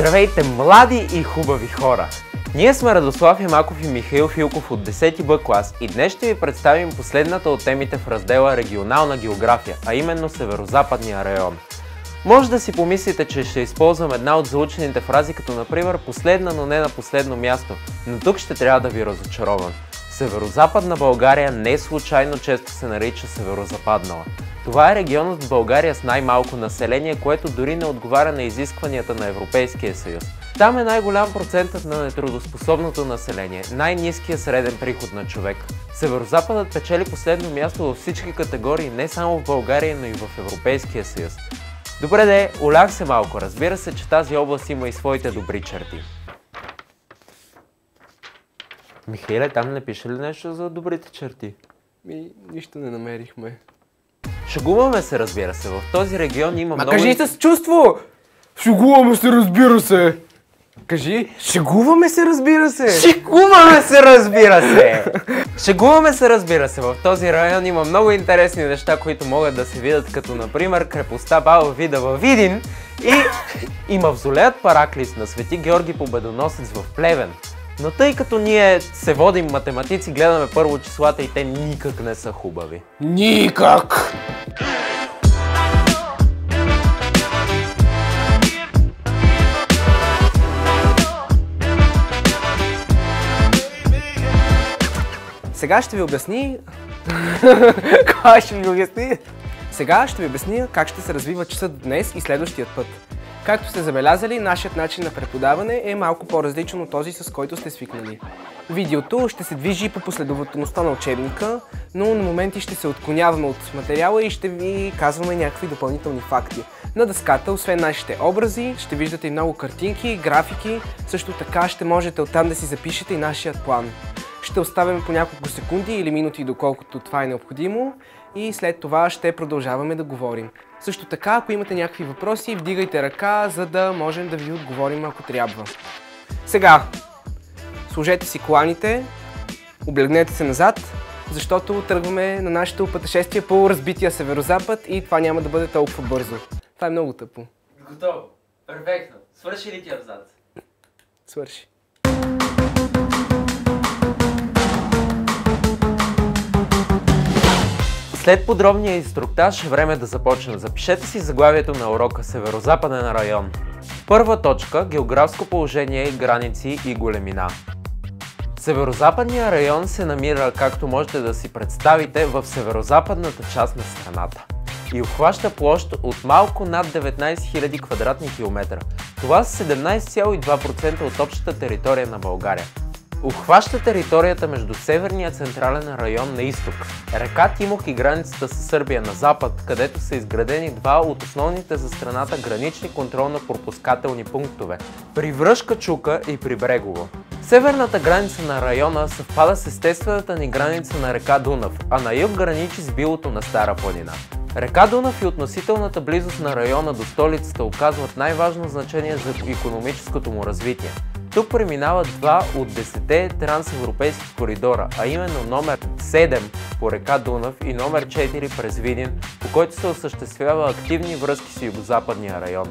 Здравейте, млади и хубави хора! Ние сме Радослав Ямаков и Михаил Филков от 10 Б клас и днес ще ви представим последната от темите в раздела Регионална география, а именно Северозападния район. Може да си помислите, че ще използвам една от заучените фрази, като например последна, но не на последно място, но тук ще трябва да ви разочаровам. Северозападна България не случайно често се нарича Северозападнала. Това е регионът в България с най-малко население, което дори не отговаря на изискванията на Европейския съюз. Там е най-голям процентът на нетрудоспособното население, най-ниският среден приход на човек. Северозападът печели последно място във всички категории, не само в България, но и в Европейския съюз. Добре де, улях се малко, разбира се, че тази област има и своите добри черти. Михаиле, там не пише ли нещо за добрите черти? Нищо не намерихме. Шегуваме се, разбира се. В този регион има много... Кажи с чувство! Шегуваме се, разбира се! Кажи, шегуваме се, разбира се! Шегуваме се, разбира се! Шегуваме се, разбира се. В този район има много интересни неща, които могат да се видят, като например крепостта Баба Вида във Видин и мавзолеят Параклис на Свети Георги Победоносец в Плевен. Но тъй като ние се водим математици, гледаме първо числата и те никак не са хубави. Никак! Сега ще ви обясни... Кой ще ви обясни? Сега ще ви обясня как ще се развива часът днес и следващият път. Както сте забелязали, нашият начин на преподаване е малко по-различен от този, с който сте свикнали. Видеото ще се движи по последователността на учебника, но на моменти ще се отклоняваме от материала и ще ви казваме някакви допълнителни факти. На дъската, освен нашите образи, ще виждате и много картинки, графики, също така ще можете оттам да си запишете и нашият план. Ще оставяме по няколко секунди или минути, доколкото това е необходимо, и след това ще продължаваме да говорим. Също така, ако имате някакви въпроси, вдигайте ръка, за да можем да ви отговорим, ако трябва. Сега, сложете си коланите, облегнете се назад, защото тръгваме на нашето пътешествие по разбития северозапад и това няма да бъде толкова бързо. Това е много тъпо. Готово. Перфектно. Свърши ли ти абзац? Свърши. След подробния инструктаж е време да започнем. Запишете си заглавието на урока Северозападен район. Първа точка – географско положение, граници и големина. Северозападният район се намира, както можете да си представите, в северозападната част на страната и обхваща площ от малко над 19 000 квадратни километра. Това са 17,2% от общата територия на България. Обхваща територията между северния централен район на изток, река Тимок и границата с Сърбия на запад, където са изградени два от основните за страната гранични контролно-пропускателни пунктове – при Връшка чука и при Брегово. Северната граница на района съвпада с естествената ни граница на река Дунав, а на юг граничи с билото на Стара планина. Река Дунав и относителната близост на района до столицата оказват най-важно значение за икономическото му развитие. Тук преминават два от 10-те трансевропейски коридора, а именно номер 7 по река Дунав и номер 4 през Видин, по който се осъществява активни връзки с югозападния район.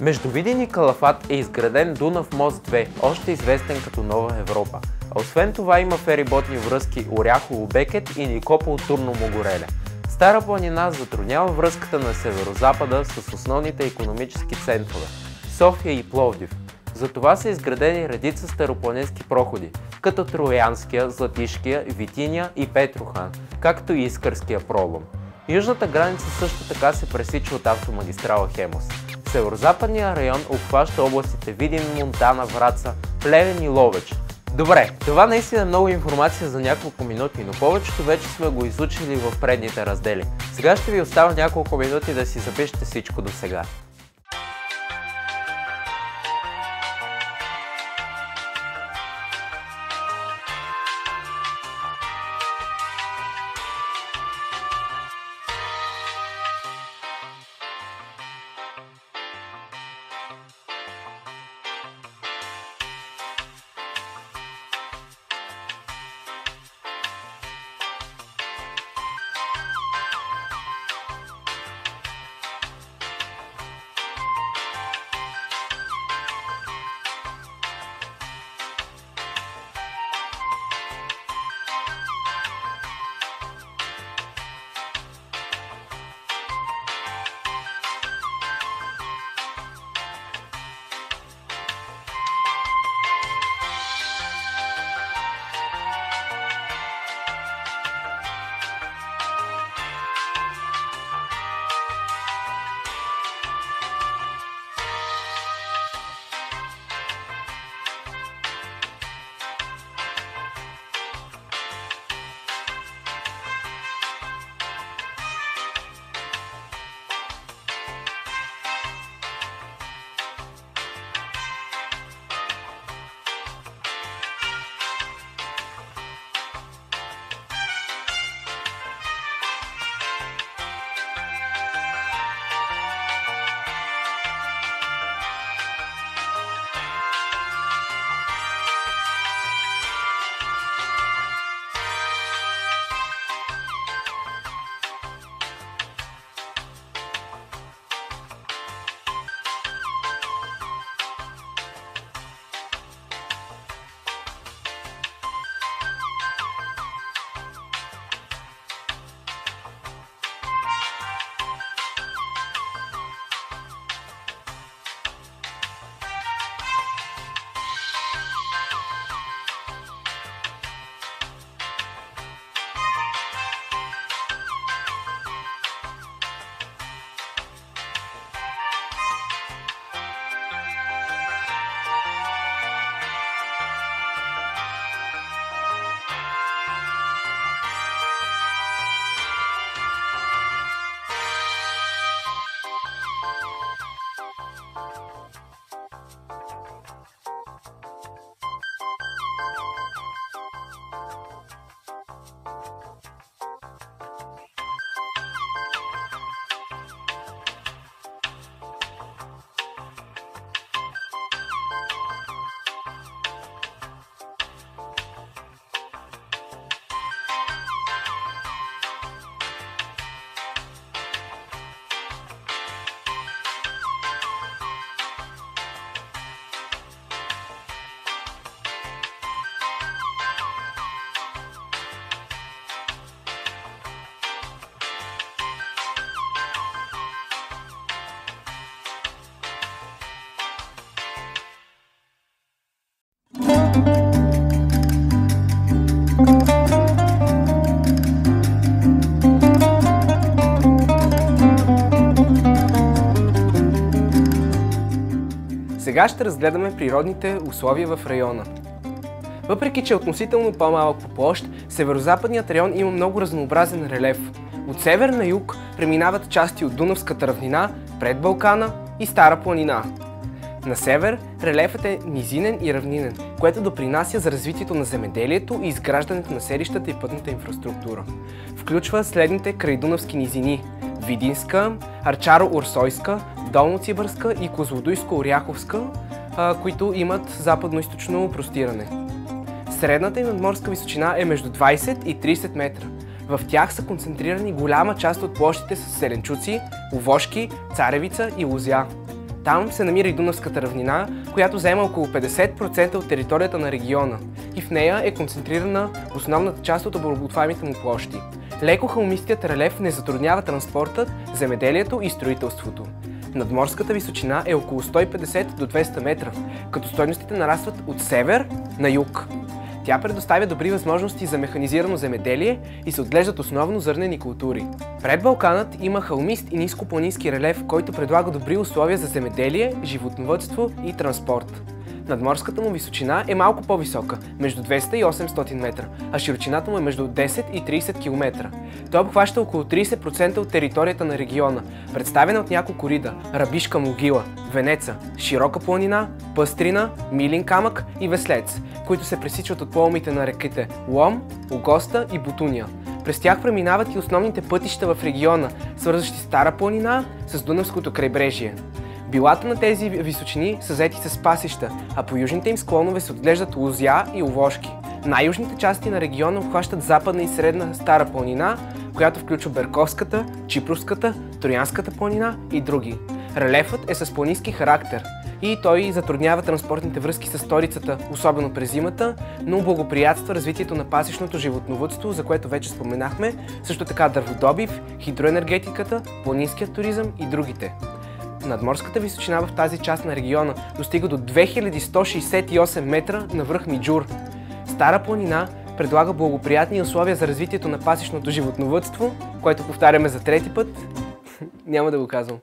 Между Видин и Калафат е изграден Дунав мост 2, още известен като Нова Европа. А освен това има фериботни връзки Оряхово-Бекет и Никопол-Турно-Могореле. Стара планина затруднява връзката на северозапада с основните икономически центрове – София и Пловдив. Затова са изградени редица старопланински проходи, като Троянския, Златишкия, Витиня и Петрохан, както и Искърския пролом. Южната граница също така се пресича от автомагистрала Хемус. Северозападният район обхваща областите Видин, Монтана, Враца, Плевен и Ловеч. Добре, това наистина е много информация за няколко минути, но повечето вече сме го изучили в предните раздели. Сега ще ви оставя няколко минути да си запишете всичко до сега. Сега ще разгледаме природните условия в района. Въпреки че е относително по-малък по площ, северозападният район има много разнообразен релеф. От север на юг преминават части от Дунавската равнина, Предбалкана и Стара планина. На север релефът е низинен и равнинен, което допринася за развитието на земеделието и изграждането на селищата и пътната инфраструктура. Включва следните крайдунавски низини – Видинска, Арчаро-Урсойска, Долноцибърска и Козлодуйско-Оряховска, които имат западно-източно простиране. Средната и надморска височина е между 20 и 30 метра. В тях са концентрирани голяма част от площите с селенчуци, овошки, царевица и лозя. Там се намира и Дунавската равнина, която заема около 50% от територията на региона и в нея е концентрирана основната част от обработваемите му площи. Леко хълмистият релеф не затруднява транспортът, земеделието и строителството. Надморската височина е около 150 до 200 метра, като стойностите нарастват от север на юг. Тя предоставя добри възможности за механизирано земеделие и се отглеждат основно зърнени култури. Предбалканът има хълмист и нископланински релеф, който предлага добри условия за земеделие, животновъдство и транспорт. Надморската му височина е малко по-висока, между 200 и 800 метра, а широчината му е между 10 и 30 км. Той обхваща около 30% от територията на региона, представена от няколко рида – Рабишка могила, Венеца, Широка планина, Пъстрина, Милин камък и Веслец, които се пресичат от поемите на реките Лом, Огоста и Бутуния. През тях преминават и основните пътища в региона, свързващи Стара планина с Дунавското крайбрежие. Билата на тези височини са заети с пасища, а по южните им склонове се отглеждат лозя и овошки. Най-южните части на региона обхващат западна и средна Стара планина, която включва Берковската, Чипровската, Троянската планина и други. Релефът е с планински характер и той затруднява транспортните връзки с столицата, особено през зимата, но благоприятства развитието на пасищното животновъдство, за което вече споменахме, също така дърводобив, хидроенергетиката, планинският туризъм и другите. Надморската височина в тази част на региона достига до 2168 метра на връх Миджур. Стара планина предлага благоприятни условия за развитието на пасищното животновъдство, което повтаряме за трети път. Няма да го казвам.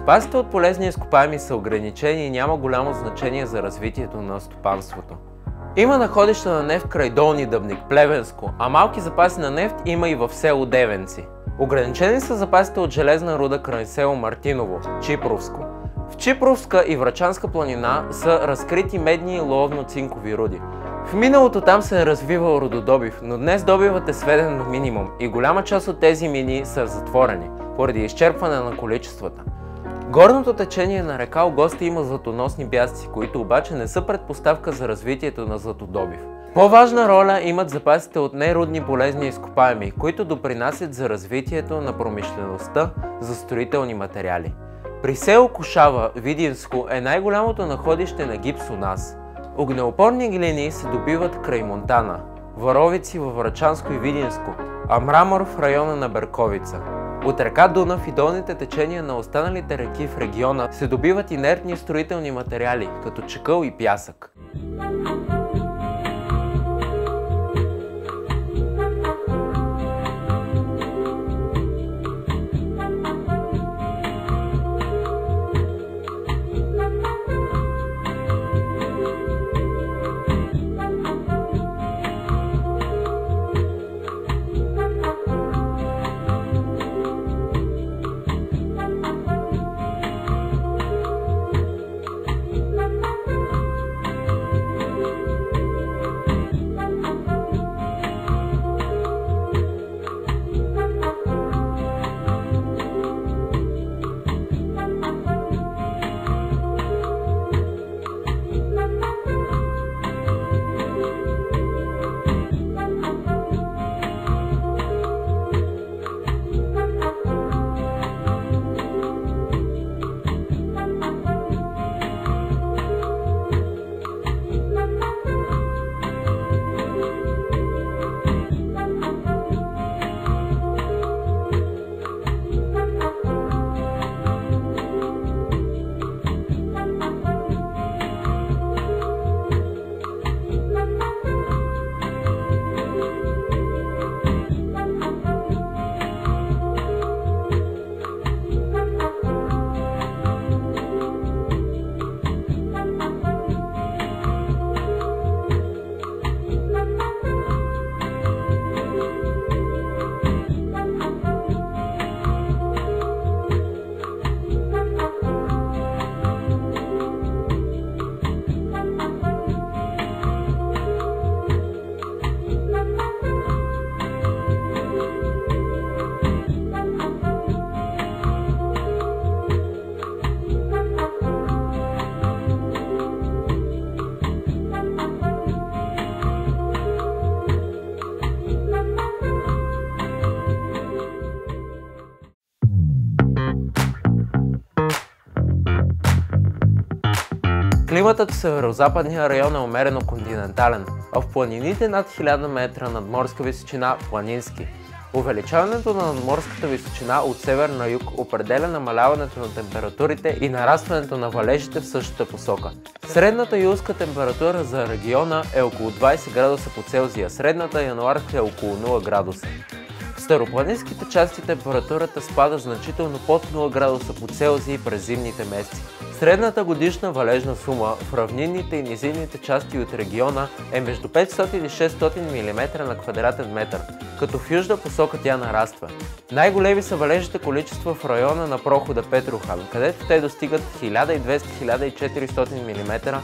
Запасите от полезни изкопаеми са ограничени и няма голямо значение за развитието на стопанството. Има находища на нефт край Долни Дъбник, Плевенско, а малки запаси на нефт има и в село Девенци. Ограничени са запасите от железна руда край село Мартиново, Чипровско. В Чипровска и Врачанска планина са разкрити медни и ловно-цинкови руди. В миналото там се е развивал рудодобив, но днес добивът е сведен до минимум и голяма част от тези мини са затворени, поради изчерпване на количествата. Горното течение на река Огоста има златоносни бясъци, които обаче не са предпоставка за развитието на златодобив. По-важна роля имат запасите от нерудни полезни изкопаеми, които допринасят за развитието на промишлеността за строителни материали. При село Кошава, Видинско, е най-голямото находище на гипс у нас. Огнеупорни глини се добиват край Монтана, варовици във Врачанско и Видинско, а мрамор в района на Берковица. От река Дунав и долните течения на останалите реки в региона се добиват инертни строителни материали, като чакъл и пясък. Климатът в северо-западния район е умерено континентален, а в планините над 1000 метра надморска височина – планински. Увеличаването на надморската височина от север на юг определя намаляването на температурите и нарастването на валежите в същата посока. Средната юлска температура за региона е около 20 градуса по Целзия, средната януарска е около 0 градуса. В старопланинските части температурата спада значително под 0 градуса по Целзий през зимните месеци. Средната годишна валежна сума в равнинните и низинните части от региона е между 500 и 600 мм на квадратен метър, като в южна посока тя нараства. Най-големи са валежите количества в района на прохода Петрохан, където те достигат 1200-1400 мм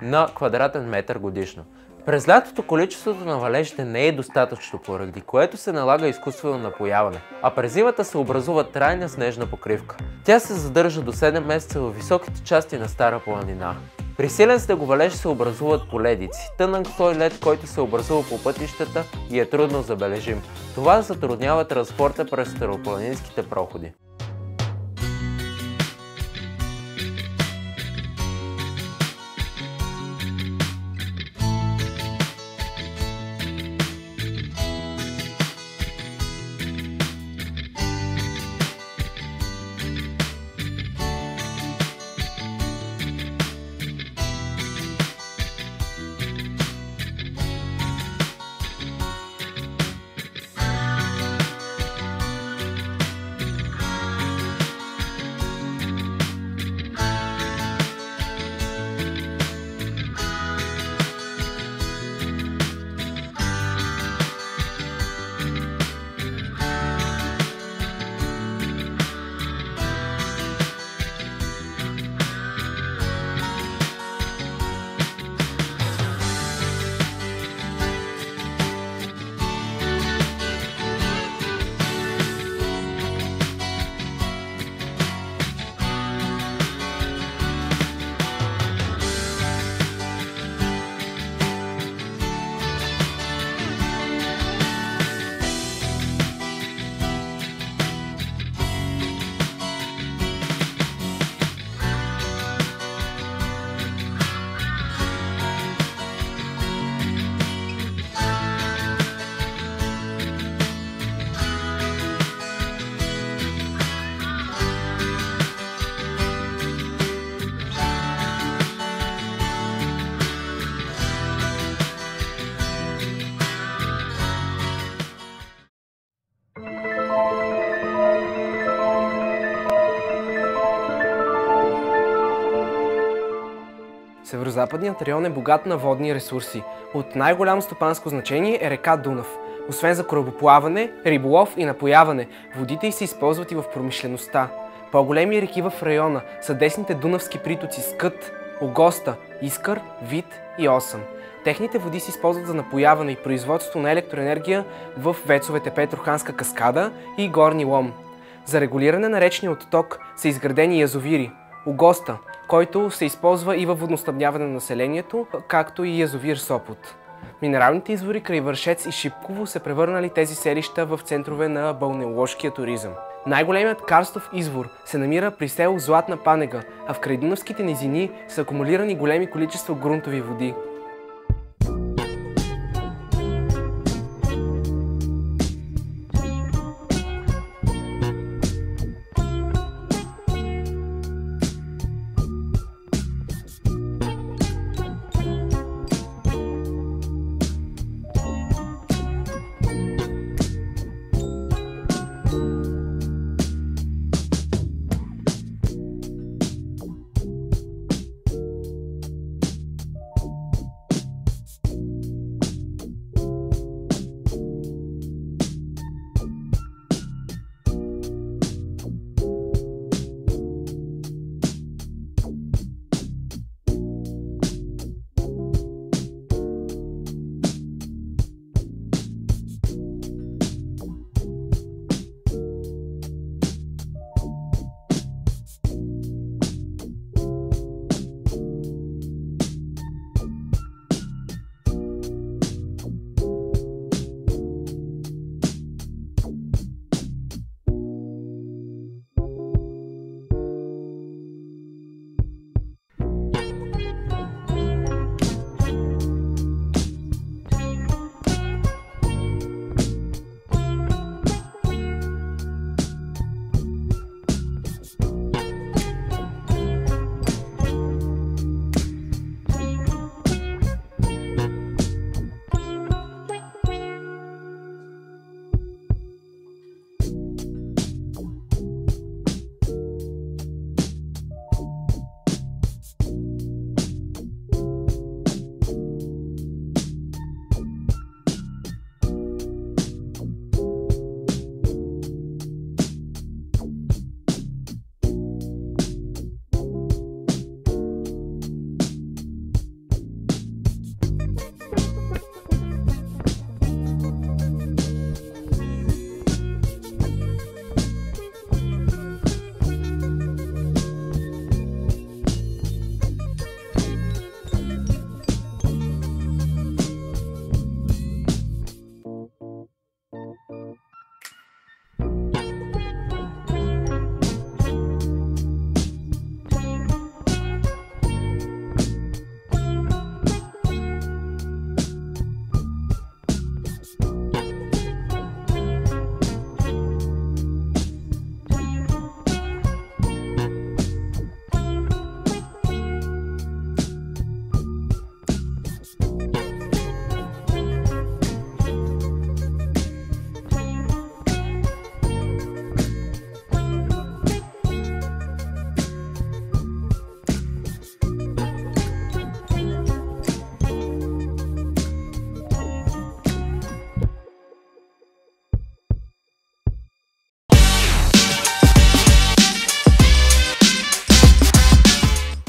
на квадратен метър годишно. През лятото количеството на валежите не е достатъчно, поради което се налага изкуствено напояване, а през зимата се образува трайна снежна покривка. Тя се задържа до 7 месеца във високите части на Стара планина. При силен снеговалеж се образуват поледици, тънък слой лед, който се образува по пътищата и е трудно забележим. Това затруднява транспорта през старопланинските проходи. Северозападният район е богат на водни ресурси. От най-голямо стопанско значение е река Дунав. Освен за корабоплаване, риболов и напояване, водите й се използват и в промишлеността. По-големи реки в района са десните дунавски притоци Скът, Огоста, Искър, Вит и Осъм. Техните води се използват за напояване и производство на електроенергия в вецовете Петроханска каскада и Горни Лом. За регулиране на речния отток са изградени язовири. Огоста, който се използва и във водоснабдяване на населението, както и язовир Сопот. Минералните извори край Вършец и Шипково са превърнали тези селища в центрове на балнеоложкия туризъм. Най-големият карстов извор се намира при село Златна Панега, а в крайдунавските низини са акумулирани големи количества грунтови води.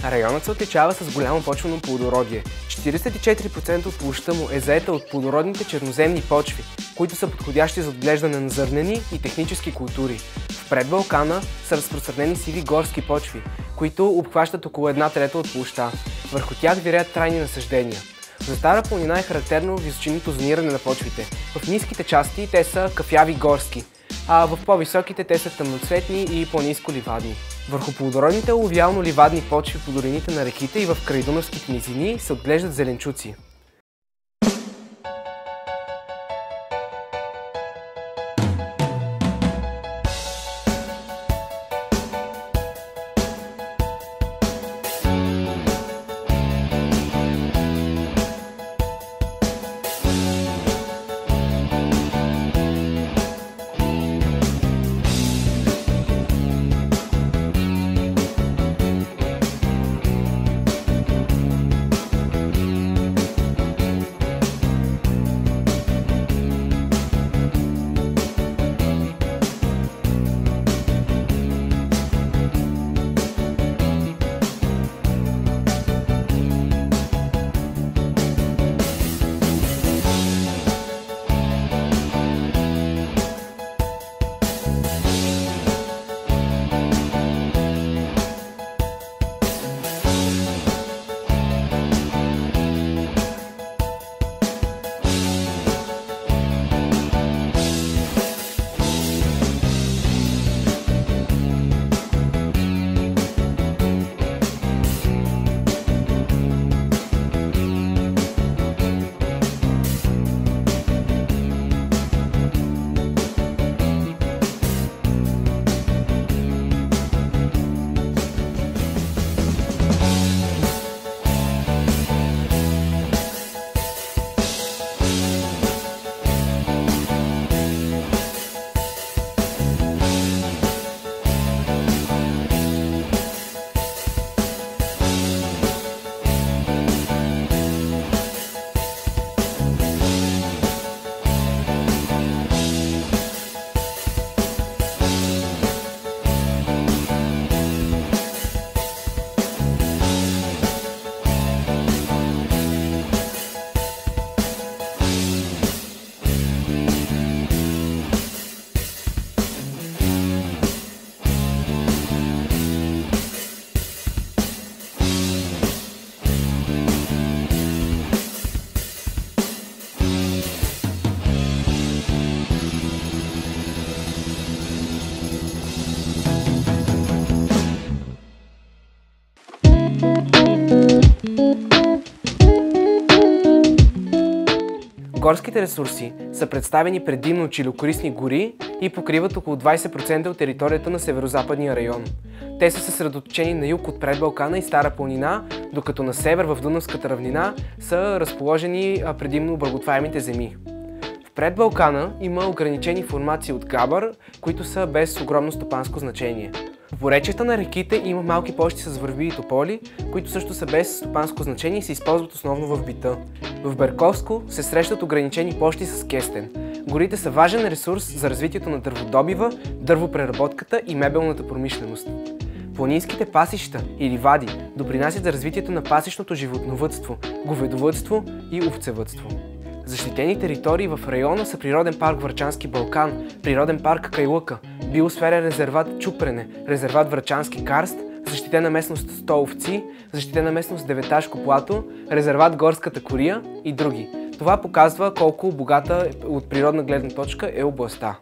Районът се отличава с голямо почвено плодородие. 44% от площта му е заета от плодородните черноземни почви, които са подходящи за отглеждане на зърнени и технически култури. В предбалкана са разпространени сиви горски почви, които обхващат около 1/3 от площта. Върху тях вирят трайни насаждения. За Стара планина е характерно височинното зониране на почвите. В ниските части те са кафяви горски, а в по-високите те са тъмноцветни и планинско-ливадни. Върху плодородните алувиално-ливадни почви по долините на реките и в крайдунавските низини се отглеждат зеленчуци. Горските ресурси са представени предимно от чилокорисни гори и покриват около 20% от територията на северо-западния район. Те са съсредоточени на юг от Предбалкана и Стара планина, докато на север в Дунавската равнина са разположени предимно обработваемите земи. В Предбалкана има ограничени формации от габър, които са без огромно стопанско значение. В поречията на реките има малки площи с върви и тополи, които също са без стопанско значение и се използват основно в бита. В Берковско се срещат ограничени площи с кестен. Горите са важен ресурс за развитието на дърводобива, дървопреработката и мебелната промишленост. Планинските пасища и ливади допринасят за развитието на пасищното животновъдство, говедовъдство и овцевъдство. Защитени територии в района са природен парк Врачански Балкан, природен парк Кайлъка, биосферен резерват Чупрене, резерват Врачански карст, защитена местност Столовци, защитена местност Деветашко плато, резерват Горската кория и други. Това показва колко богата от природна гледна точка е областта.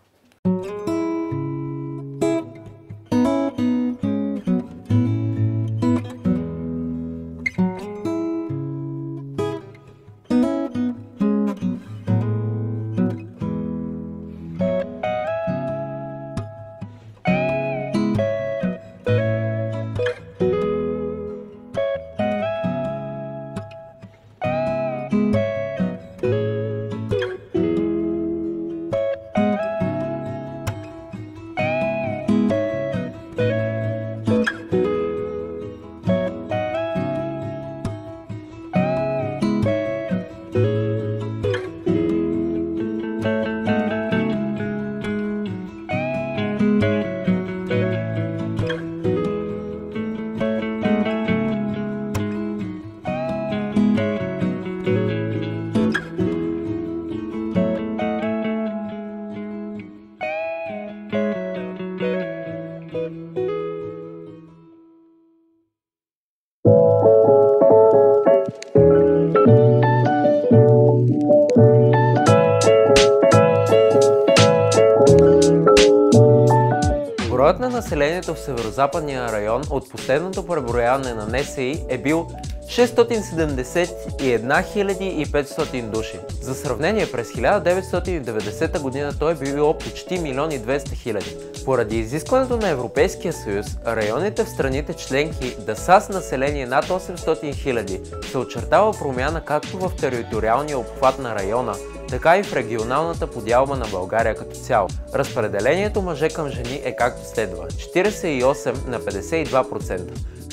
Броят на населението в северо-западния район от последното преброяване на НСИ е бил 671 500 души. За сравнение, през 1990 година той е бил почти 1 200 000. Поради изискването на Европейския съюз, районите в страните членки да са с население над 800 000 се очертава промяна както в териториалния обхват на района, така и в регионалната подялба на България като цяло. Разпределението мъже към жени е както следва: 48 на 52%.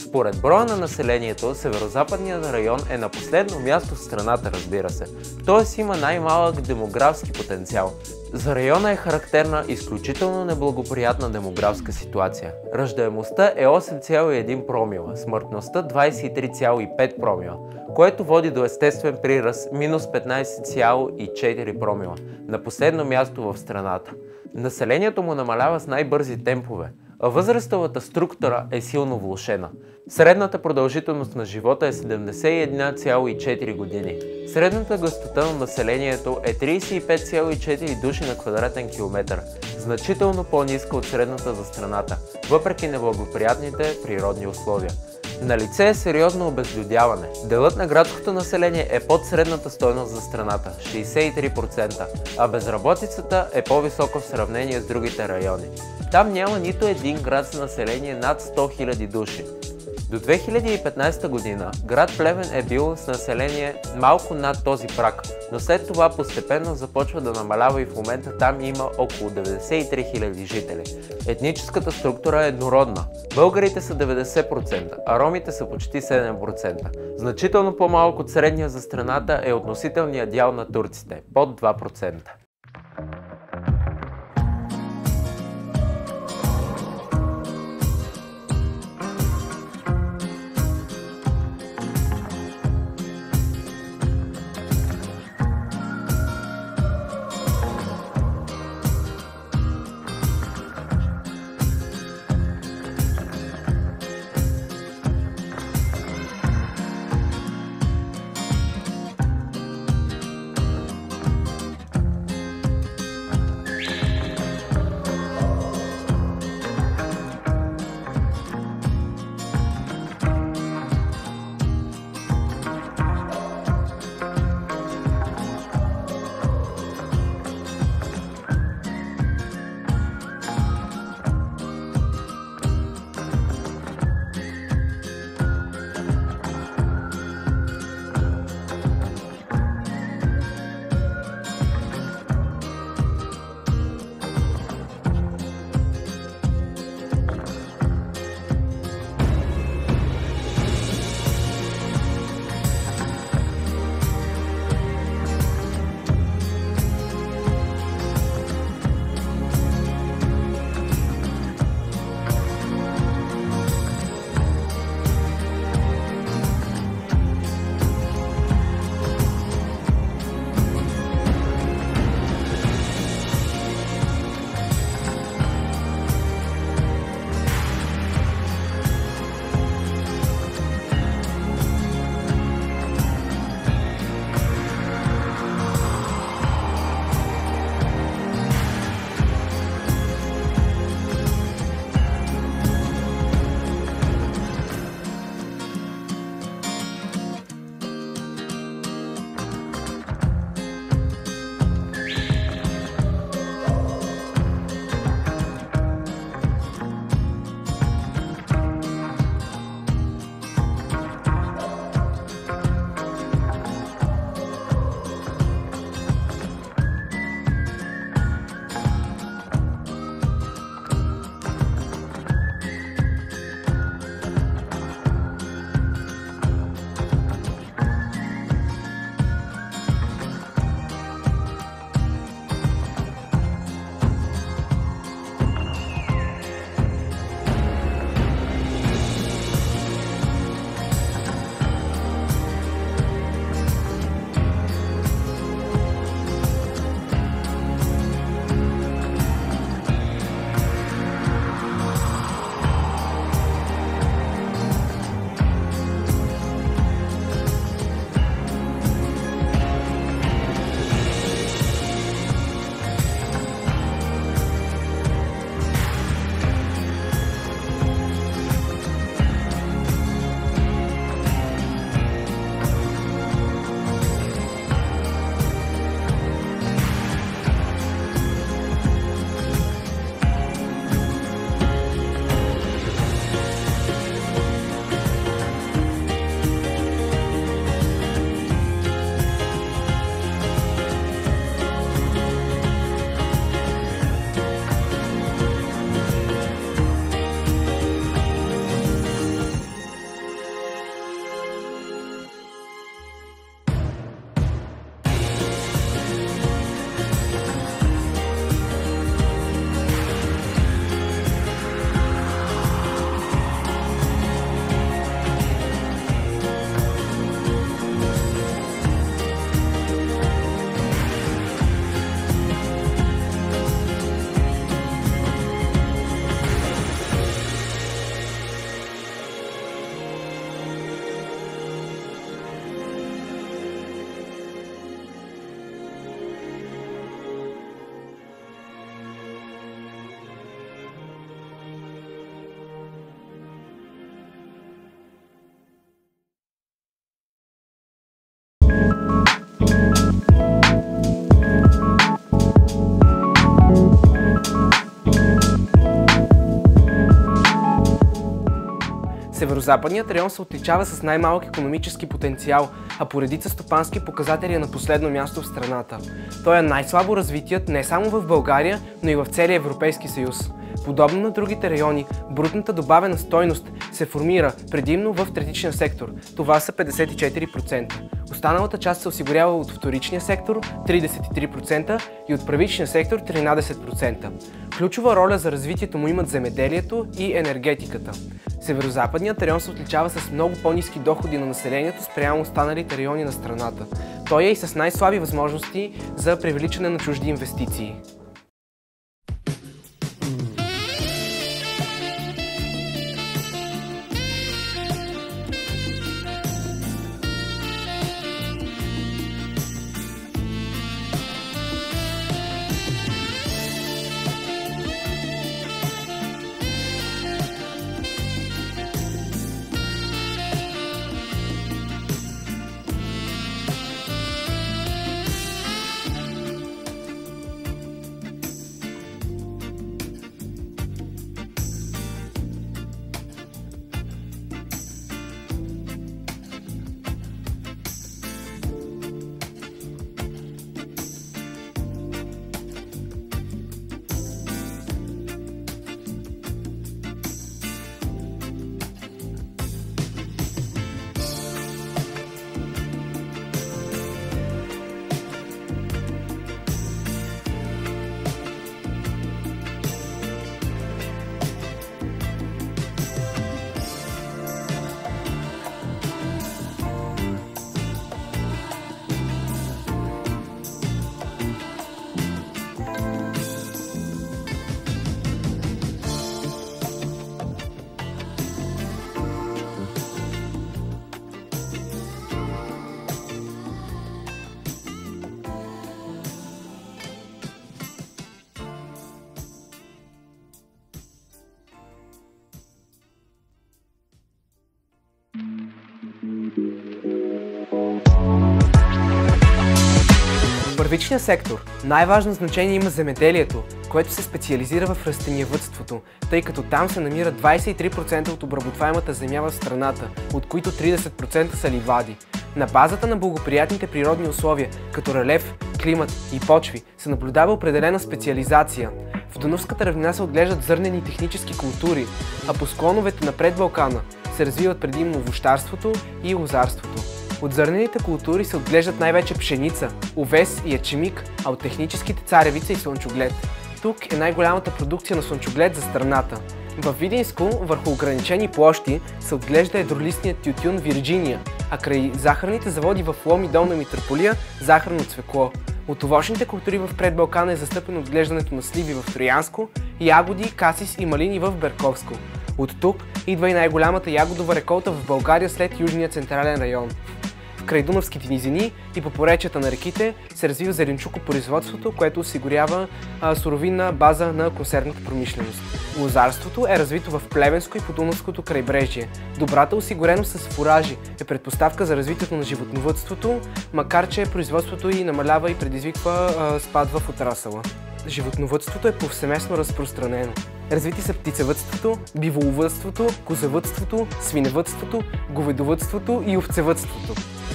Според броя на населението, северо-западният район е на последно място в страната, разбира се. Т.е. има най-малък демографски потенциал. За района е характерна изключително неблагоприятна демографска ситуация. Раждаемостта е 8,1 промила, смъртността 23,5 промила, което води до естествен приръст минус 15,4 промила, на последно място в страната. Населението му намалява с най-бързи темпове, а възрастовата структура е силно влошена. Средната продължителност на живота е 71,4 години. Средната гъстота на населението е 35,4 души на квадратен километър, значително по-ниска от средната за страната, въпреки неблагоприятните природни условия. Налице е сериозно обезлюдяване. Делът на градското население е под средната стойност за страната – 63%, а безработицата е по-висока в сравнение с другите райони. Там няма нито един град с население над 100 000 души. До 2015 година град Плевен е бил с население малко над този праг, но след това постепенно започва да намалява и в момента там има около 93 000 жители. Етническата структура е еднородна. Българите са 90%, а ромите са почти 7%. Значително по-малко от средния за страната е относителният дял на турците – под 2%. Северозападният район се отличава с най-малък икономически потенциал, а по редица стопански показатели е на последно място в страната. Той е най-слабо развитият не само в България, но и в целия Европейски съюз. Подобно на другите райони, брутната добавена стойност се формира предимно в третичния сектор. Това са 54%. Останалата част се осигурява от вторичния сектор 33% и от първичния сектор 13%. Ключова роля за развитието му имат земеделието и енергетиката. Северозападният район се отличава с много по-ниски доходи на населението спрямо останалите райони на страната. Той е и с най-слаби възможности за привличане на чужди инвестиции. В първичния сектор най-важно значение има земеделието, което се специализира в растениевъдството, тъй като там се намира 23% от обработваемата земя в страната, от които 30% са ливади. На базата на благоприятните природни условия, като релеф, климат и почви, се наблюдава определена специализация. В Дунавската равнина се отглеждат зърнени технически култури, а по склоновете на Предбалкана се развиват предимно овощарството и лозарството. От зърнените култури се отглеждат най-вече пшеница, овес и ечемик, а от техническите царевица и слънчоглед. Тук е най-голямата продукция на слънчоглед за страната. Във Видинско, върху ограничени площи, се отглежда едролистният тютюн Вирджиния, а край захарните заводи в Лом и Долна Митрополия – захарно цвекло. От овощните култури в Предбалкана е застъпено отглеждането на сливи в Троянско, ягоди, касис и малини в Берковско. От тук идва и най-голямата ягодова реколта в България след Южния централен район. Край Дунавските низини и по поречията на реките се развива зеленчукопроизводството, което осигурява суровинна база на консервната промишленост. Лозарството е развито в Плевенско и Подунавското крайбрежие. Добрата осигуреност с фуражи е предпоставка за развитието на животновъдството, макар че производството и намалява и предизвиква спад в отрасъла. Животновъдството е повсеместно разпространено. Развити са птицевъдството, биволовъдството, козевъдството, свиневъдството, говедовъдството и овцевъдството.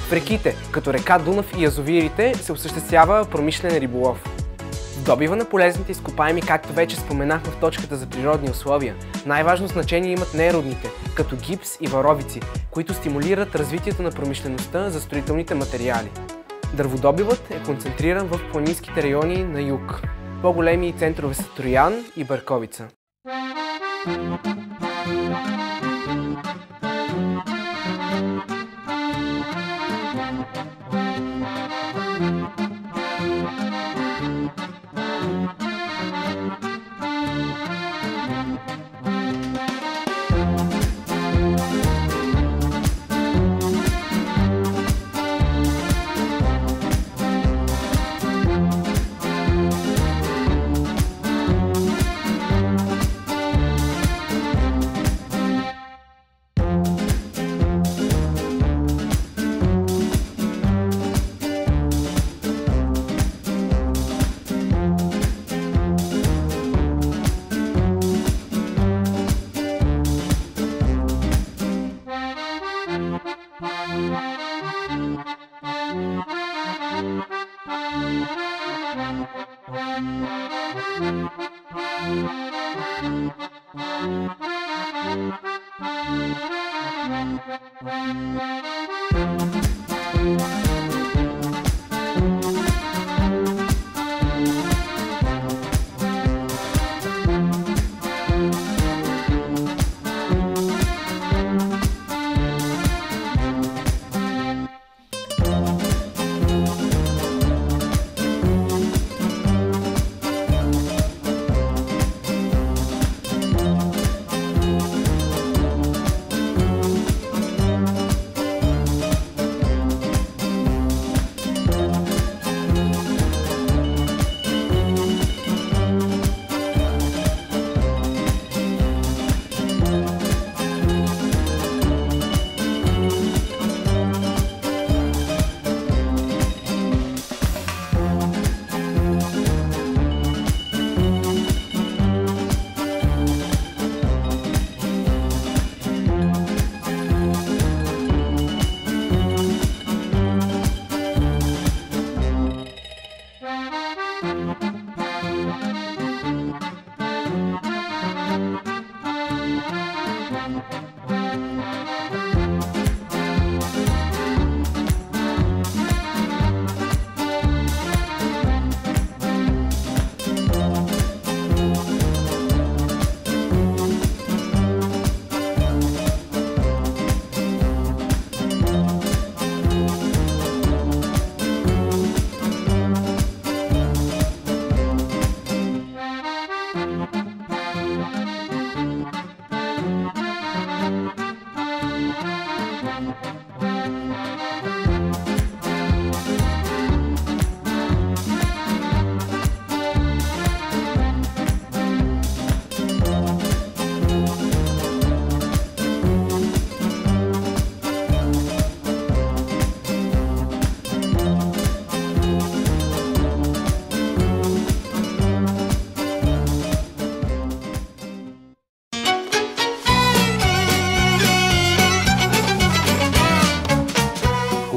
В реките, като река Дунав и язовирите, се осъществява промишлен риболов. В добива на полезните изкопаеми, както вече споменахме в точката за природни условия, най-важно значение имат нерудните, като гипс и варовици, които стимулират развитието на промишлеността за строителните материали. Дърводобивът е концентриран в планинските райони на юг. По-големи центрове са Троян и Берковица.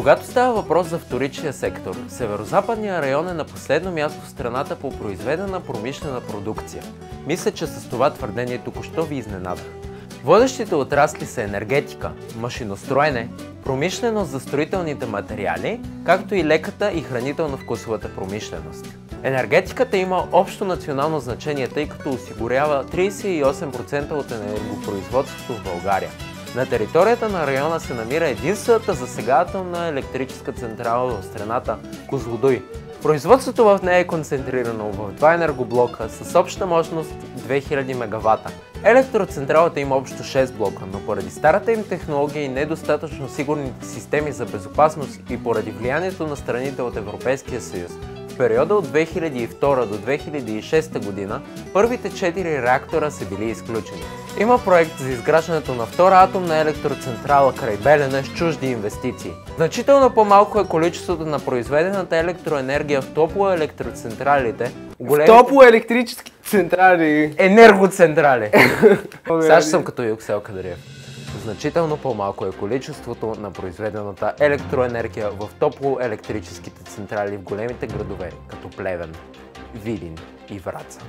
Когато става въпрос за вторичния сектор, Северозападният район е на последно място в страната по произведена промишлена продукция. Мисля, че с това твърдение току-що ви изненадах. Водещите отрасли са енергетика, машиностроене, промишленост за строителните материали, както и леката и хранително-вкусовата промишленост. Енергетиката има общо национално значение, тъй като осигурява 38% от енергопроизводството в България. На територията на района се намира единствената засега атомна електрическа централа в страната – Козлодуй. Производството в нея е концентрирано в два енергоблока с обща мощност 2000 МW. Електроцентралата има общо 6 блока, но поради старата им технология и недостатъчно сигурните системи за безопасност и поради влиянието на страните от Европейския съюз, в периода от 2002 до 2006 година първите 4 реактора са били изключени. Има проект за изграждането на втора атомна електроцентрала край Белене с чужди инвестиции. Значително по-малко е количеството на произведената електроенергия в топлоелектроцентралите. В топлоелектрически централи. Енергоцентрали. Сега ще съм като Юксел Кадриев. Значително по-малко е количеството на произведената електроенергия в топлоелектрическите централи в големите градове, като Плевен, Видин и Враца.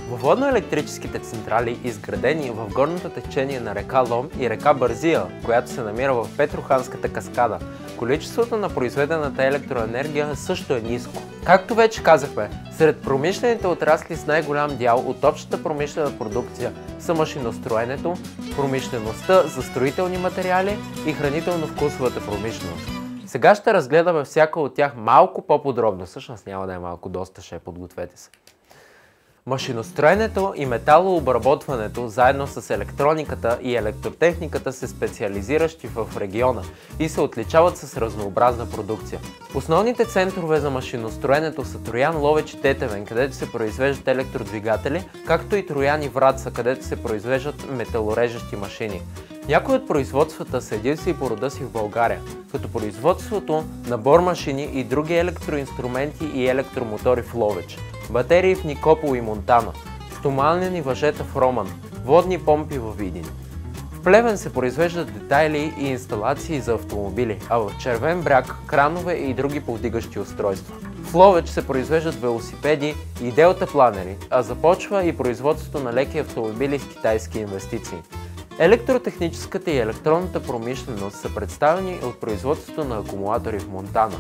Във водноелектрическите централи, изградени в горното течение на река Лом и река Бързия, която се намира в Петроханската каскада, количеството на произведената електроенергия също е ниско. Както вече казахме, сред промишлените отрасли с най-голям дял от общата промишлена продукция са машиностроенето, промишлеността за строителни материали и хранително-вкусовата промишленост. Сега ще разгледаме всяка от тях малко по-подробно, всъщност няма да е малко, доста ще подгответе се. Машиностроенето и металообработването, заедно с електрониката и електротехниката, се специализиращи в региона и се отличават с разнообразна продукция. Основните центрове за машиностроенето са Троян, Ловеч и Тетевен, където се произвеждат електродвигатели, както и Троян и Враца, където се произвеждат металорежещи машини. Някои от производствата са единствени по рода си в България, като производството на бормашини и други електроинструменти и електромотори в Ловеч, батерии в Никопол и Монтана, стоманени въжета в Роман, водни помпи във Видин. В Плевен се произвеждат детайли и инсталации за автомобили, а в Червен бряг – кранове и други повдигащи устройства. В Ловеч се произвеждат велосипеди и делтапланери, а започва и производството на леки автомобили с китайски инвестиции. Електротехническата и електронната промишленост са представени от производството на акумулатори в Монтана.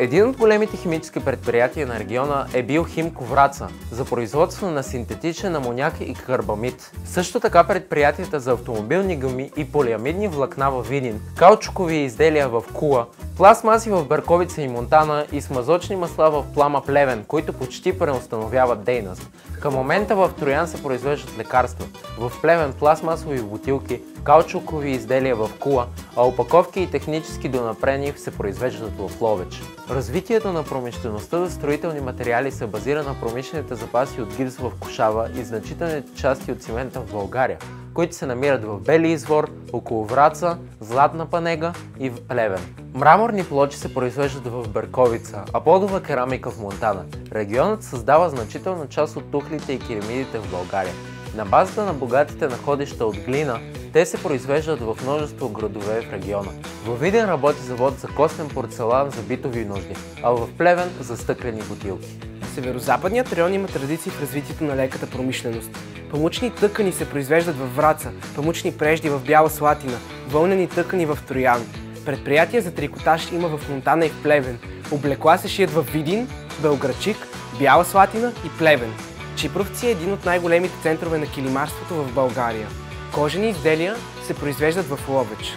Един от големите химически предприятия на региона е Биохимко Враца за производство на синтетичен амоняк и карбамид. Също така предприятията за автомобилни гуми и полиамидни влакна във Видин, каучукови изделия в Кула, пластмаси в Берковица и Монтана и смазочни масла в Плама Плевен, които почти преустановяват дейност. Към момента в Троян се произвеждат лекарства, в Плевен пластмасови бутилки, каучукови изделия в Кула, а опаковки и технически донапрени се произвеждат в Ловеч. Развитието на промишлеността за строителни материали се базира на промишлените запаси от гипс в Кошава и значителните части от цимента в България, които се намират в Бели извор, около Враца, Златна Панега и в Плевен. Мраморни плочи се произвеждат в Берковица, а подова керамика в Монтана. Регионът създава значителна част от тухлите и керамидите в България. На базата на богатите находища от глина, те се произвеждат в множество градове в региона. Във Видин работи завод за костен порцелан за битови нужди, а в Плевен за стъклени бутилки. Северозападният район има традиции в развитието на леката промишленост. Памучни тъкани се произвеждат във Враца, памучни прежди в Бяла Слатина, вълнени тъкани в Троян. Предприятия за трикотаж има в Монтана и в Плевен. Облекла се шият в Видин, Белоградчик, Бяла Слатина и Плевен. Чипровци е един от най-големите центрове на килимарството в България. Кожени изделия се произвеждат в Ловеч.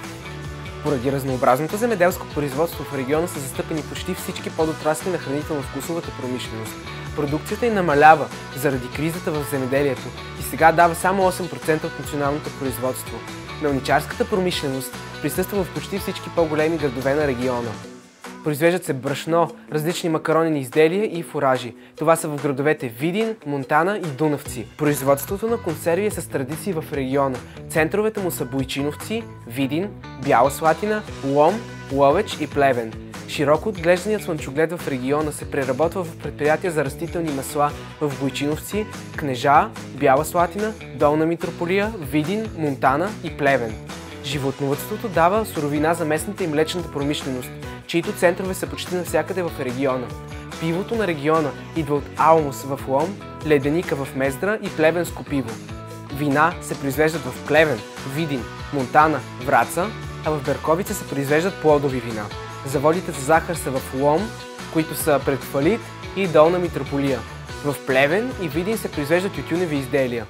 Поради разнообразното земеделско производство в региона са застъпени почти всички подотрасли на хранително-вкусовата промишленост. Продукцията й намалява заради кризата в земеделието и сега дава само 8% от националното производство. Мелничарската промишленост присъства в почти всички по-големи градове на региона. Произвеждат се брашно, различни макаронени изделия и фуражи. Това са в градовете Видин, Монтана и Дунавци. Производството на консерви е с традиции в региона. Центровете му са Бойчиновци, Видин, Бяла Слатина, Лом, Ловеч и Плевен. Широко отглежданият слънчоглед в региона се преработва в предприятия за растителни масла в Бойчиновци, Кнежа, Бяла Слатина, Долна Митрополия, Видин, Монтана и Плевен. Животновъдството дава суровина за местната и млечната промишленост, чието центрове са почти навсякъде в региона. Пивото на региона идва от Алмус в Лом, Леденика в Мездра и плевенско пиво. Вина се произвеждат в Плевен, Видин, Монтана, Враца, а в Берковица се произвеждат плодови вина. Заводите за захар са в Лом, които са пред фалит, и Долна Митрополия. В Плевен и Видин се произвеждат тютюневи изделия.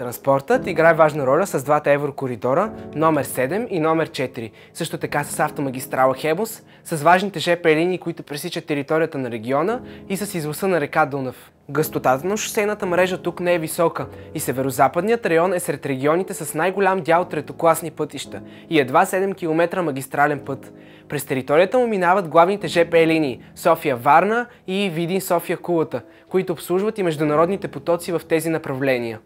Транспортът играе важна роля с двата еврокоридора, номер 7 и номер 4. Също така с автомагистрала Хемус, с важните ЖП линии, които пресичат територията на региона и с излъза на река Дунав. Гъстотата на шосейната мрежа тук не е висока и северозападният район е сред регионите с най-голям дял третокласни пътища и едва 7 км магистрален път. През територията му минават главните ЖП линии София-Варна и Видин-София-Кулата, които обслужват и международните потоци в тези направления.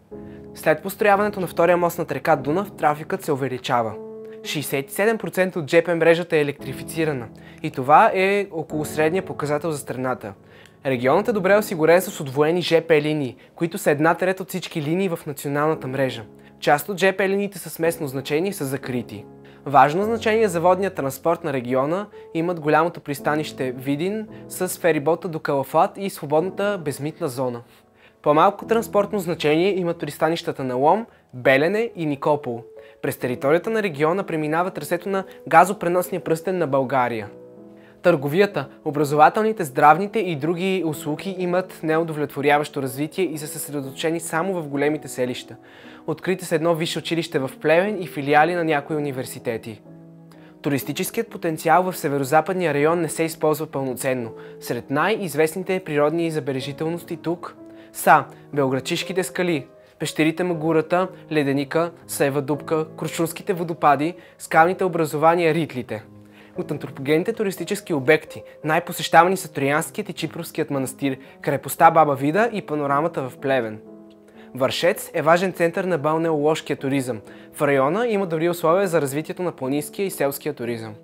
След построяването на втория мост над река Дунав, трафикът се увеличава. 67% от ЖП мрежата е електрифицирана и това е около средния показател за страната. Регионът е добре осигурен с удвоени ЖП линии, които са 1/3 от всички линии в националната мрежа. Част от ЖП линиите с местно значение са закрити. Важно значение за водния транспорт на региона имат голямото пристанище Видин с ферибота до Калафат и свободната безмитна зона. По-малко транспортно значение имат пристанищата на Лом, Белене и Никопол. През територията на региона преминава трасето на газопреносния пръстен на България. Търговията, образователните, здравните и други услуги имат неудовлетворяващо развитие и са съсредоточени само в големите селища. Открити са едно висше училище в Плевен и филиали на някои университети. Туристическият потенциал в северозападния район не се използва пълноценно. Сред най-известните природни забележителности тук са Белоградчишките скали, пещерите Магурата, Леденика, Сева дупка, Крушунските водопади, скалните образования Ритлите. От антропогенните туристически обекти най-посещавани са Троянският и Чипровският манастир, крепостта Баба Вида и панорамата в Плевен. Вършец е важен център на балнеоложкия туризъм. В района има добри условия за развитието на планинския и селския туризъм.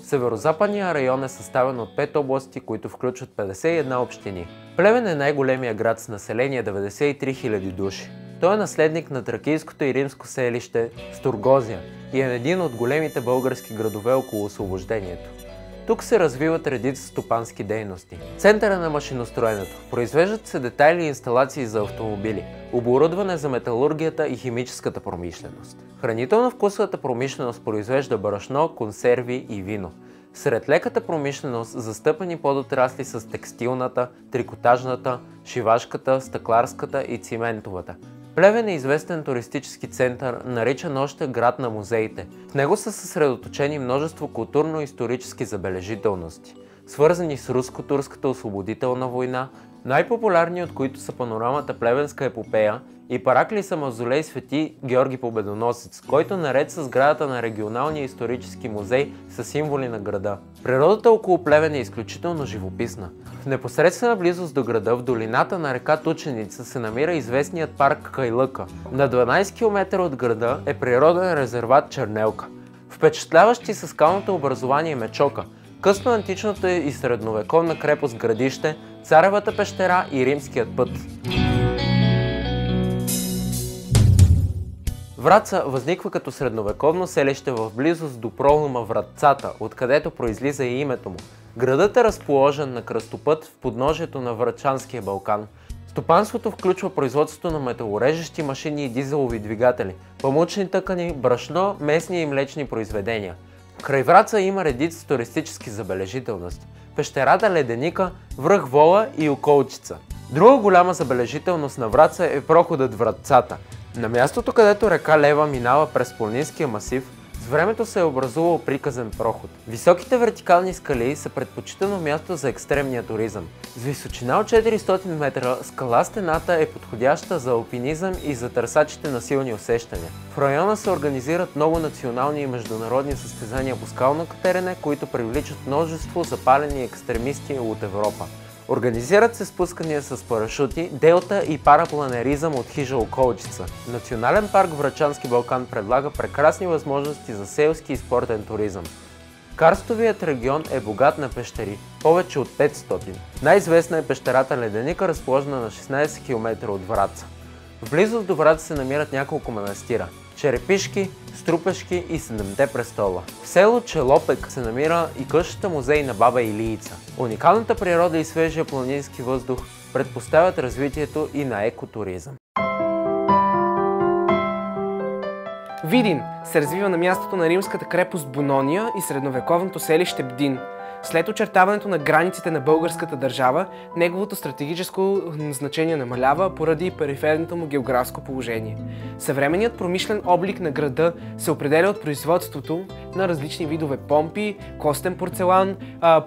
Северозападният район е съставен от 5 области, които включват 51 общини. Плевен е най-големия град с население 93 000 души. Той е наследник на тракийското и римско селище Стургозия и е един от големите български градове около Освобождението. Тук се развиват редица стопански дейности. Центъра на машиностроенето. Произвеждат се детайли и инсталации за автомобили, оборудване за металургията и химическата промишленост. Хранително-вкусовата промишленост произвежда брашно, консерви и вино. Сред леката промишленост застъпени подотрасли с текстилната, трикотажната, шивашката, стъкларската и циментовата. Плевен е известен туристически център, наричан още град на музеите. В него са съсредоточени множество културно-исторически забележителности, свързани с руско-турската освободителна война, най-популярни от които са панорамата Плевенска епопея и параклиса мавзолей Свети Георги Победоносец, който наред с сградата на регионалния исторически музей са символи на града. Природата около Плевен е изключително живописна. В непосредствена близост до града, в долината на река Тученица, се намира известният парк Кайлъка. На 12 км от града е природен резерват Чернелка. Впечатляващи са скалното образование Мечока, късно античната и средновековна крепост Градище, Царевата пещера и Римският път. Враца възниква като средновековно селище в близост до пролома Вратцата, откъдето произлиза и името му. Градът е разположен на кръстопът в подножието на Врачанския Балкан. Стопанството включва производството на металорежещи машини и дизелови двигатели, памучни тъкани, брашно, месни и млечни произведения. Край Враца има редица туристически забележителности. Пещерата Леденика, връх Вола и Околчица. Друга голяма забележителност на Враца е проходът Вратцата. На мястото, където река Лева минава през планинския масив, с времето се е образувал приказен проход. Високите вертикални скали са предпочитано място за екстремния туризъм. С височина от 400 метра скала стената е подходяща за алпинизъм и за търсачите на силни усещания. В района се организират много национални и международни състезания по скално катерене, които привличат множество запалени екстремисти от Европа. Организират се спускания с парашути, делта и парапланеризъм от хижа Околчица. Национален парк Врачански Балкан предлага прекрасни възможности за селски и спортен туризъм. Карстовият регион е богат на пещери, повече от 500. Най-известна е пещерата Леденика, разположена на 16 км от Враца. В близост до Враца се намират няколко манастира – Черепишки, Струпешки и Седемте престола. В село Челопек се намира и къщата музей на баба Илийца. Уникалната природа и свежия планински въздух предпоставят развитието и на екотуризъм. Видин се развива на мястото на римската крепост Бонония и средновековното селище Бдин. След очертаването на границите на българската държава, неговото стратегическо значение намалява поради периферното му географско положение. Съвременният промишлен облик на града се определя от производството на различни видове помпи, костен порцелан,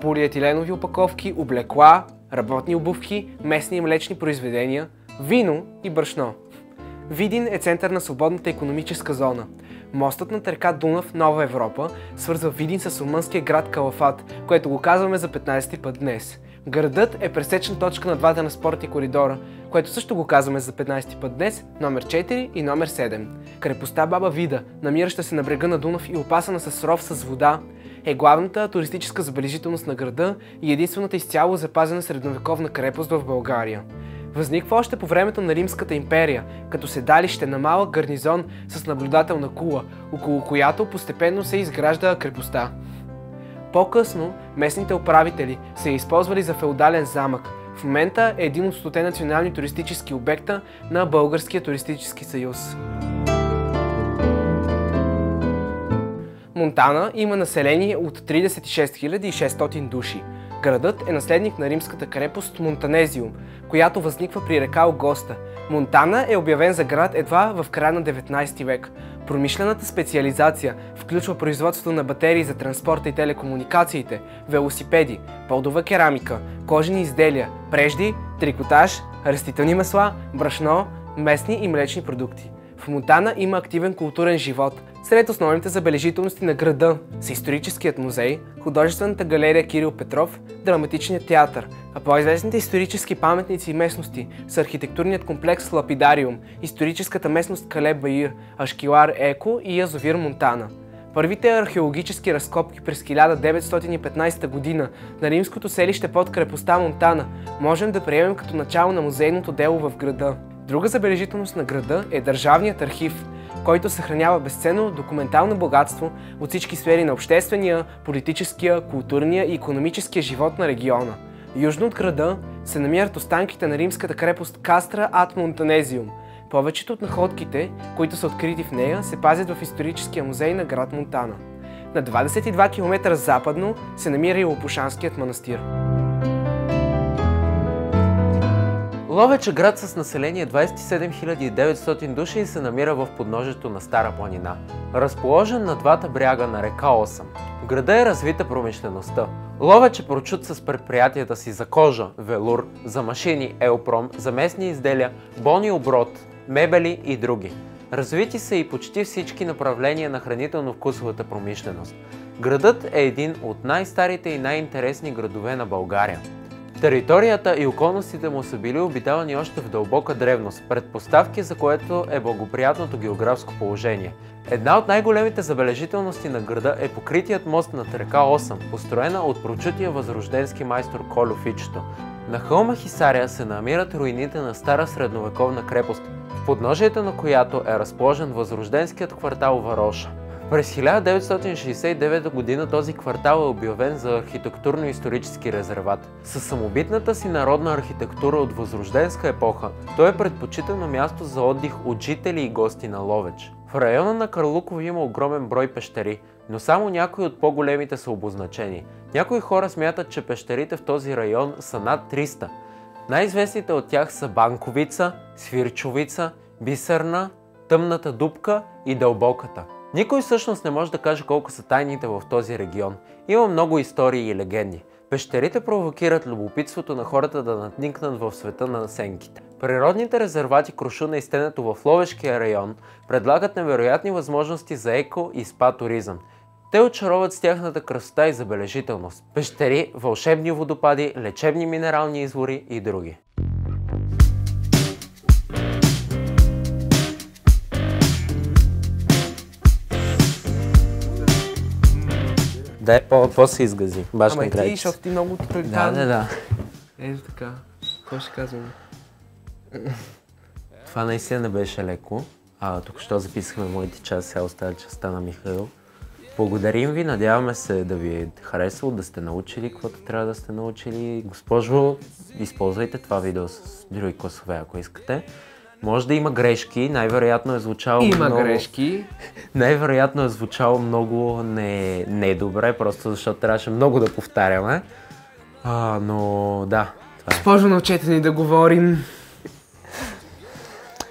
полиетиленови опаковки, облекла, работни обувки, местни и млечни произведения, вино и брашно. Видин е център на свободната икономическа зона. Мостът над река Дунав, Нова Европа, свързва Видин с румънския град Калафат, което го казваме за 15-ти път днес. Градът е пресечна точка на двата транспортни коридора, което също го казваме за 15-ти път днес, номер 4 и номер 7. Крепостта Баба Вида, намираща се на брега на Дунав и опасана с ров с вода, е главната туристическа забележителност на града и единствената изцяло запазена средновековна крепост в България. Възниква още по времето на Римската империя, като седалище на малък гарнизон с наблюдателна кула, около която постепенно се изгражда крепостта. По-късно местните управители са я използвали за феодален замък. В момента е един от 100 национални туристически обекта на Българския туристически съюз. Монтана има население от 36 600 души. Градът е наследник на римската крепост Монтанезиум, която възниква при река Огоста. Монтана е обявен за град едва в края на 19 век. Промишлената специализация включва производството на батерии за транспорта и телекомуникациите, велосипеди, подова керамика, кожени изделия, прежди, трикотаж, растителни масла, брашно, местни и млечни продукти. В Монтана има активен културен живот. Сред основните забележителности на града са историческият музей, художествената галерия Кирил Петров, драматичният театър, а по-известните исторически паметници и местности са архитектурният комплекс Лапидариум, историческата местност Кале Баир, Ашкилар Еко и язовир Монтана. Първите археологически разкопки през 1915 година на римското селище под крепостта Монтана можем да приемем като начало на музейното дело в града. Друга забележителност на града е Държавният архив, който съхранява безценно документално богатство от всички сфери на обществения, политическия, културния и икономическия живот на региона. Южно от града се намират останките на римската крепост Кастра ад Монтанезиум. Повечето от находките, които са открити в нея, се пазят в историческия музей на град Монтана. На 22 км западно се намира и Лопушанският манастир. Ловеч е град с население 27 900 души и се намира в подножието на Стара планина. Разположен на двата бряга на река Осъм. В града е развита промишлеността. Ловеч е прочут с предприятията си за кожа, велур, за машини, елпром, за местни изделия, болни оброд, мебели и други. Развити са и почти всички направления на хранително-вкусовата промишленост. Градът е един от най-старите и най-интересни градове на България. Територията и околностите му са били обитавани още в дълбока древност, предпоставки за което е благоприятното географско положение. Една от най-големите забележителности на града е покритият мост над река Осъм, построена от прочутия възрожденски майстор Кольо Фичето. На хълма Хисаря се намират руините на стара средновековна крепост, в подножието на която е разположен възрожденският квартал Вароша. През 1969 г. този квартал е обявен за архитектурно-исторически резерват. Със самобитната си народна архитектура от възрожденска епоха, той е предпочитано място за отдих от жители и гости на Ловеч. В района на Карлуково има огромен брой пещери, но само някои от по-големите са обозначени. Някои хора смятат, че пещерите в този район са над 300. Най-известните от тях са Банковица, Свирчовица, Бисерна, Тъмната дупка и Дълбоката. Никой всъщност не може да каже колко са тайните в този регион. Има много истории и легенди. Пещерите провокират любопитството на хората да надникнат в света на сенките. Природните резервати Крушуна и Стенето в Ловешкия район предлагат невероятни възможности за еко и спа туризъм. Те очароват с тяхната красота и забележителност. Пещери, вълшебни водопади, лечебни минерални извори и други. Дай по-се изгази. Ама и ти, защото ти много тоталитарно. Да. Ето така. Какво ще казваме? Това наистина не беше леко. Тук що записахме моите части, сега остава частта на Михаил. Благодарим ви, надяваме се да ви е харесало, да сте научили каквото трябва да сте научили. Госпожо, използвайте това видео с други класове, ако искате. Може да има грешки, най-вероятно е звучало грешки. Най-вероятно е звучало много недобре, просто защото трябваше много да повтаряме. Но да. Госпожо, научете ни да говорим.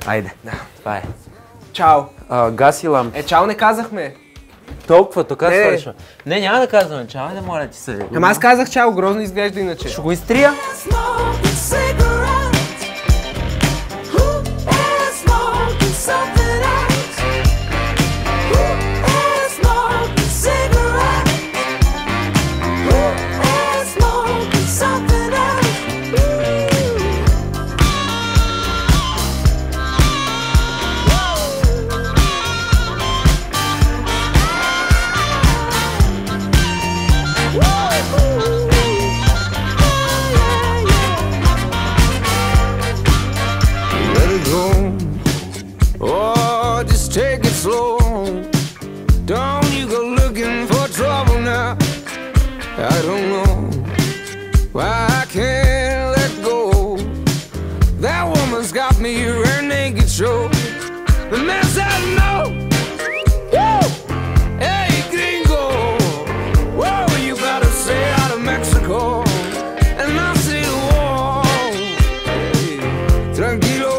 Айде, това е. Чао. Гаси лампи. Чао не казахме. Толкова, тук свършва. Не, няма да казваме чао, не моля ти се. Ама аз казах чао, грозно изглежда иначе. Ще го изтрия. Take it slow. Don't you go looking for trouble now. I don't know why I can't let go. That woman's got me her naked show. The mess I know. Woo! Hey, gringo. Whoa, you gotta stay out of Mexico. And I say, whoa. Hey, tranquilo.